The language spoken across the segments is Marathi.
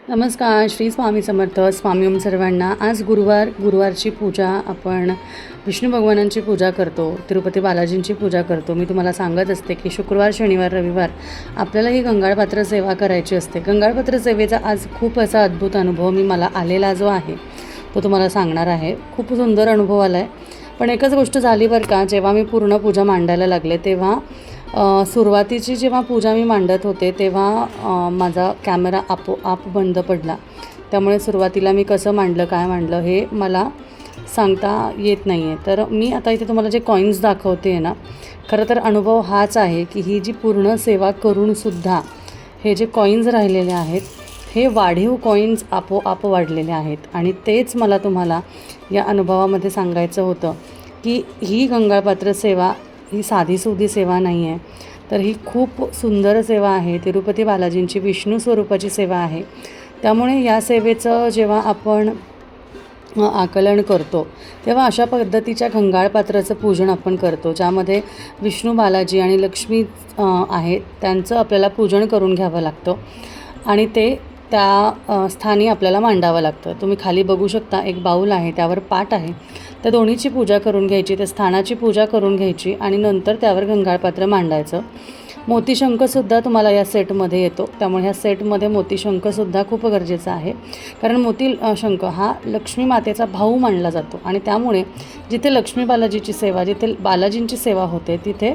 नमस्कार. श्री स्वामी समर्थ. स्वामी ओम सर्वांना. आज गुरुवारची पूजा आपण विष्णू भगवानांची पूजा करतो, तिरुपती बालाजींची पूजा करतो. मी तुम्हाला सांगत असते की शुक्रवार, शनिवार, रविवार आपल्याला ही गंगाळपात्र सेवा करायची असते. गंगाळपात्र सेवेचा आज खूप असा अद्भुत अनुभव मला आलेला जो आहे तो तुम्हाला सांगणार आहे. खूप सुंदर अनुभव आला आहे. पण एकच गोष्ट झाली बरं का, जेव्हा मी पूर्ण पूजा मांडायला लागले तेव्हा सुरुवातीची जेव्हा पूजा मी मांडत होते तेव्हा माझा कॅमेरा आपोआप बंद पडला. त्यामुळे सुरुवातीला मी कसं मांडलं, काय मांडलं हे मला सांगता येत नाही आहे. तर मी आता इथे तुम्हाला जे कॉईन्स दाखवते आहे ना, खरं तर अनुभव हाच आहे की ही जी पूर्ण सेवा करूनसुद्धा हे जे कॉईन्स राहिलेले आहेत हे वाढीव कॉईन्स आपोआप वाढलेले आहेत. आणि तेच मला तुम्हाला या अनुभवामध्ये सांगायचं होतं की ही गंगाळपात्र सेवा ही साधीसुधी सेवा नाही आहे, तर ही खूप सुंदर सेवा आहे. तिरुपती बालाजींची विष्णू स्वरूपाची सेवा आहे. त्यामुळे या सेवेचं जेव्हा आपण आकलन करतो तेव्हा अशा पद्धतीच्या गंगाळपात्राचं पूजन आपण करतो, ज्यामध्ये विष्णू बालाजी आणि लक्ष्मी आहेत त्यांचं आपल्याला पूजन करून घ्यावं लागतं आणि ते त्या स्थानी आपल्याला मांडावं लागतं. तुम्ही खाली बघू शकता, एक बाऊल आहे, त्यावर पाट आहे. त्या दोन्हीची पूजा करून घ्यायची, त्या स्थानाची पूजा करून घ्यायची आणि नंतर त्यावर गंगाळपात्र मांडायचं. मोतीशंखसुद्धा तुम्हाला या सेटमध्ये येतो, त्यामुळे ह्या सेटमध्ये मोतीशंखसुद्धा खूप गरजेचा आहे. कारण मोतीशंख हा लक्ष्मी मातेचा भाऊ मानला जातो आणि त्यामुळे जिथे लक्ष्मी बालाजीची सेवा, जिथे बालाजींची सेवा होते तिथे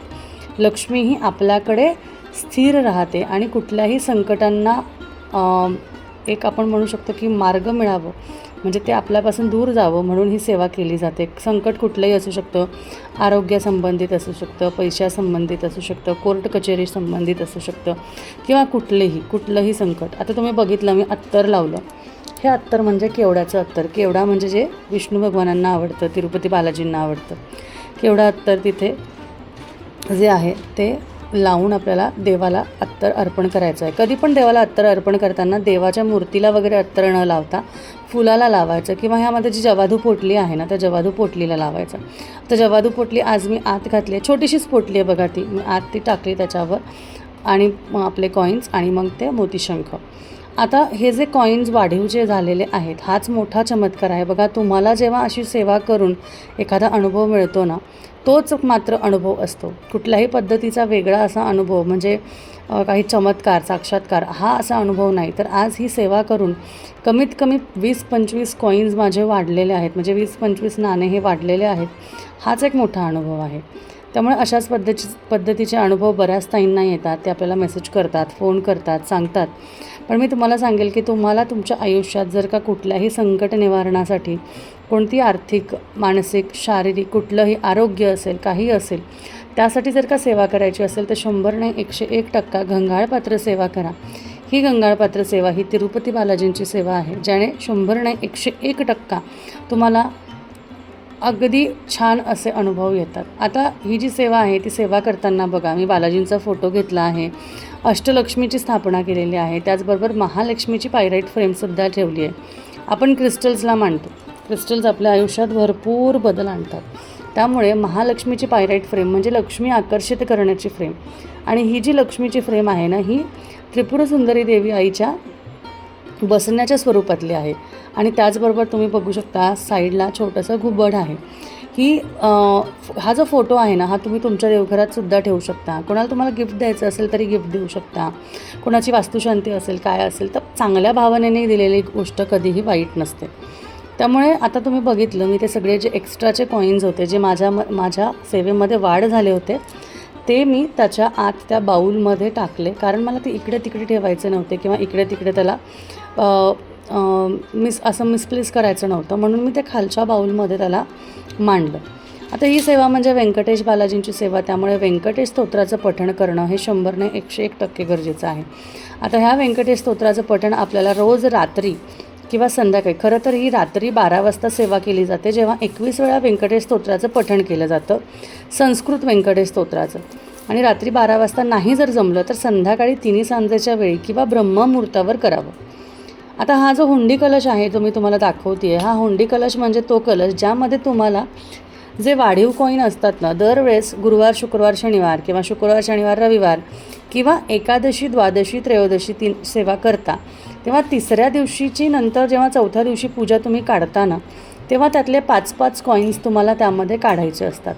लक्ष्मी ही आपल्याकडे स्थिर राहते आणि कुठल्याही संकटांना एक आपण म्हणू शकतो की मार्ग मिळावं, म्हणजे ते आपल्यापासून दूर जावं म्हणून ही सेवा केली जाते. संकट कुठलंही असू शकतं, आरोग्यासंबंधित असू शकतं, पैशासंबंधित असू शकतं, कोर्ट कचेरी संबंधित असू शकतं किंवा कुठलंही संकट. आता तुम्ही बघितलं मी अत्तर लावलं, हे अत्तर म्हणजे केवड्याचं अत्तर. केवडा म्हणजे जे विष्णू भगवानांना आवडतं, तिरुपती बालाजींना आवडतं. केवडा अत्तर तिथे जे आहे ते लावून आपल्याला देवाला अत्तर अर्पण करायचं आहे. कधी पण देवाला अत्तर अर्पण करताना देवाच्या मूर्तीला वगैरे अत्तर न लावता फुलाला लावायचं किंवा ह्यामध्ये जी जवाधू पोटली आहे ना त्या जवाधू पोटलीला लावायचं. तर जवाधू पोटली आज मी आत घातली आहे, छोटीशीच पोटली आहे बघा, ती मी आत ती टाकली त्याच्यावर आणि आपले कॉईन्स आणि मग ते मोतीशंख. आता हे जे कॉईन्स वाढीव जे झालेले आहेत हाच मोठा चमत्कार आहे बघा. तुम्हाला जेव्हा अशी सेवा करून एखादा अनुभव मिळतो ना, तोच मात्र अनुभव असतो. कुठल्याही पद्धतीचा वेगळा असा अनुभव म्हणजे काही चमत्कार, साक्षात्कार हा असा अनुभव नाही. तर आज ही सेवा करून कमीत कमी 20-25 कॉईन्स माझे वाढलेले आहेत, म्हणजे 20-25 नाणे हे वाढलेले आहेत. हाच एक मोठा अनुभव आहे. त्यामुळे अशाच पद्धतीचे अनुभव बऱ्याच ताईंना येतात. ते आपल्याला मेसेज करतात, फोन करतात, सांगतात. पण मी तुम्हाला सांगेल की तुम्हाला तुमच्या आयुष्यात जर का कुठल्याही संकट निवारणासाठी कोणती आर्थिक, मानसिक, शारीरिक कुठलंही आरोग्य असेल, काही असेल, त्यासाठी जर का सेवा करायची असेल तर 100 नाही 101% गंगाळपात्र सेवा करा. ही गंगाळपात्र सेवा ही तिरुपती बालाजींची सेवा आहे, ज्याने 100 नाही 101% तुम्हाला अगदी छान असे अनुभव येतात. आता ही जी सेवा आहे ती सेवा करताना बघा, मी बालाजींचा फोटो घेतला आहे, अष्टलक्ष्मीची स्थापना केलेली आहे, त्याचबरोबर महालक्ष्मीची पायराईट फ्रेमसुद्धा ठेवली आहे. आपण क्रिस्टल्सला मांडतो, क्रिस्टल्स आपल्या आयुष्यात भरपूर बदल आणतात. त्यामुळे महालक्ष्मीची पायराईट फ्रेम म्हणजे लक्ष्मी आकर्षित करण्याची फ्रेम. आणि ही जी लक्ष्मीची फ्रेम आहे ना, ही त्रिपुर सुंदरी देवी आईच्या बसण्याच्या स्वरूपातली आहे. आणि त्याचबरोबर तुम्ही बघू शकता साईडला छोटंसं घुबड आहे. की हा जो फोटो आहे ना, हा तुम्ही तुमच्या देवघरातसुद्धा ठेवू शकता. कोणाला तुम्हाला गिफ्ट द्यायचं असेल तरी गिफ्ट देऊ शकता. कोणाची वास्तुशांती असेल, काय असेल, तर चांगल्या भावनेने दिलेली गोष्ट कधीही वाईट नसते. त्यामुळे आता तुम्ही बघितलं मी ते सगळे जे एक्स्ट्राचे कॉईन्स होते, जे माझ्या सेवेमध्ये वाढ झाले होते, ते मी त्याच्या आत त्या बाऊलमध्ये टाकले. कारण मला ते इकडे तिकडे ठेवायचे नव्हते किंवा इकडे तिकडे त्याला मिसप्लेस करायचं नव्हतं, म्हणून मी ते खालच्या बाऊलमध्ये त्याला मांडलं. आता ही सेवा म्हणजे व्यंकटेश बालाजींची सेवा, त्यामुळे व्यंकटेश स्तोत्राचं पठण करणं हे 100 नाही 101% गरजेचं आहे. आता ह्या व्यंकटेश स्तोत्राचं पठण आपल्याला रोज रात्री किंवा संध्याकाळी, खरं तर ही रात्री 12 वाजता सेवा केली जाते, जेव्हा 21 वेळा व्यंकटेश स्तोत्राचं पठण केलं जातं, संस्कृत व्यंकटेश स्तोत्राचं. आणि रात्री 12 वाजता नाही जर जमलं तर संध्याकाळी 3 सांजेच्या वेळी किंवा ब्रह्ममुहूर्तावर करावं. आता हा जो हुंडी कलश आहे जो मी तुम्हाला दाखवते आहे, हा हुंडी कलश म्हणजे तो कलश ज्यामध्ये तुम्हाला जे वाढीव कॉईन असतात ना, दरवेळेस गुरुवार शुक्रवार शनिवार किंवा शुक्रवार शनिवार रविवार किंवा एकादशी द्वादशी त्रयोदशी 3 सेवा करता, तेव्हा तिसऱ्या दिवशीची नंतर जेव्हा चौथ्या दिवशी पूजा तुम्ही काढता ना, तेव्हा त्यातले 5-5 कॉईन्स तुम्हाला त्यामध्ये काढायचे असतात.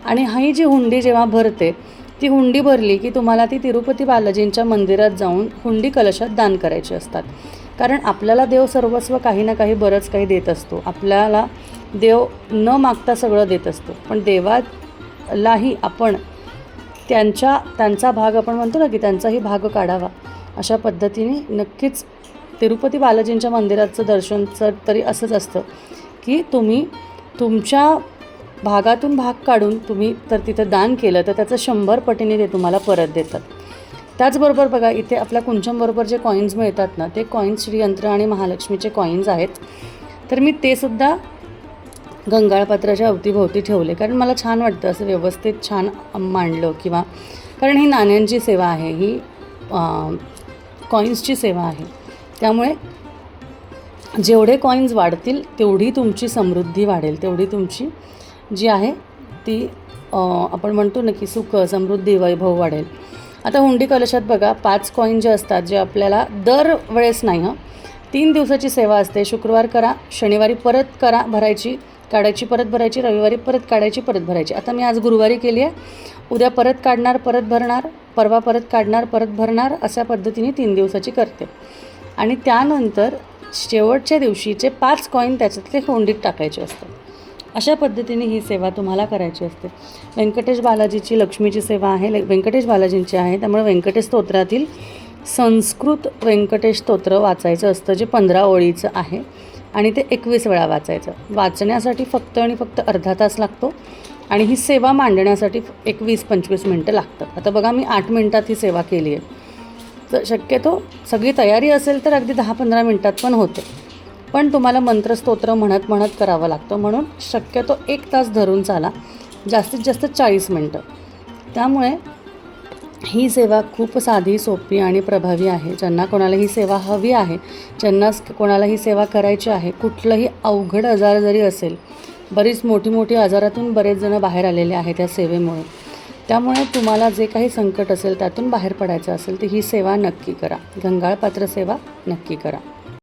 आणि ही जी हुंडी जेव्हा भरते, ती हुंडी भरली की तुम्हाला ती तिरुपती बालाजींच्या मंदिरात जाऊन हुंडी कलशात दान करायची असतात. कारण आपल्याला देव सर्वस्व काही ना काही बरंच काही देत असतो. आपल्याला देव न मागता सगळं देत असतो, पण देवालाही आपण त्यांचा भाग आपण म्हणतो ना की त्यांचाही भाग काढावा. अशा पद्धतीने नक्कीच तिरुपती बालाजींच्या मंदिराचं दर्शनचं तरी असंच असतं की तुम्ही तुमच्या भागातून भाग काढून तुम्ही तर तिथं दान केलं तर त्याचं 100 पटीने ते तुम्हाला परत देतात. त्याचबरोबर बघा, इथे आपल्या कुंचमबरोबर जे कॉईन्स मिळतात ना, ते कॉईन्स श्रीयंत्र आणि महालक्ष्मीचे कॉईन्स आहेत. तर मी ते सुद्धा गंगाळपात्राच्या अवतीभोवती ठेवले, कारण मला छान वाटतं असं व्यवस्थित छान मांडलं. किंवा कारण ही नाण्यांची सेवा आहे, ही कॉईन्सची सेवा आहे. त्यामुळे जेवढे कॉईन्स वाढतील तेवढी तुमची समृद्धी वाढेल, तेवढी तुमची जी आहे ती आपण म्हणतो ना की सुख समृद्धी वैभव वाढेल. आता हुंडी कलशात बघा 5 कॉईन जे असतात, जे आपल्याला दरवेळेस नाही 3 दिवसाची सेवा असते. शुक्रवार करा, शनिवारी परत करा भरायची, काढायची परत भरायची, रविवारी परत काढायची परत भरायची. आता मी आज गुरुवारी केली आहे, उद्या परत काढणार परत भरणार, परवा परत काढणार परत भरणार, अशा पद्धतीने 3 दिवसाची करते. आणि त्यानंतर शेवटच्या दिवशीचे 5 कॉईन त्याच्यातले हुंडीत टाकायचे असतात. अशा पद्धतीने ही सेवा तुम्हाला करायची असते. व्यंकटेश बालाजीची लक्ष्मीची सेवा आहे, व्यंकटेश बालाजींची आहे. त्यामुळे व्यंकटेश स्तोत्रातील संस्कृत व्यंकटेश स्तोत्र वाचायचं असतं, जे 15 ओळीचं आहे आणि ते 21 वेळा वाचायचं. वाचण्यासाठी फक्त आणि फक्त अर्धा तास लागतो आणि ही सेवा मांडण्यासाठी 20-25 मिनटं लागतात. आता बघा, मी 8 मिनटात ही सेवा केली आहे. तर शक्यतो सगळी तयारी असेल तर अगदी 10-15 मिनटात पण होते, पण तुम्हाला मंत्रस्तोत्र म्हणत म्हणत करावं लागतं. म्हणून शक्यतो 1 तास धरून चाला, जास्तीत जास्त 40 मिनटं. त्यामुळे ही सेवा खूप साधी सोपी आणि प्रभावी आहे. ज्यांना कोणाला ही सेवा हवी आहे, ज्यांना कोणाला ही सेवा करायची आहे, कुठलंही अवघड आजार जरी असेल, बरीच मोठी आजारातून बरेच जण बाहेर आलेले आहेत या सेवेमुळे. त्यामुळे तुम्हाला जे काही संकट असेल त्यातून बाहेर पडायचं असेल तर ही सेवा नक्की करा, गंगाळपात्र सेवा नक्की करा.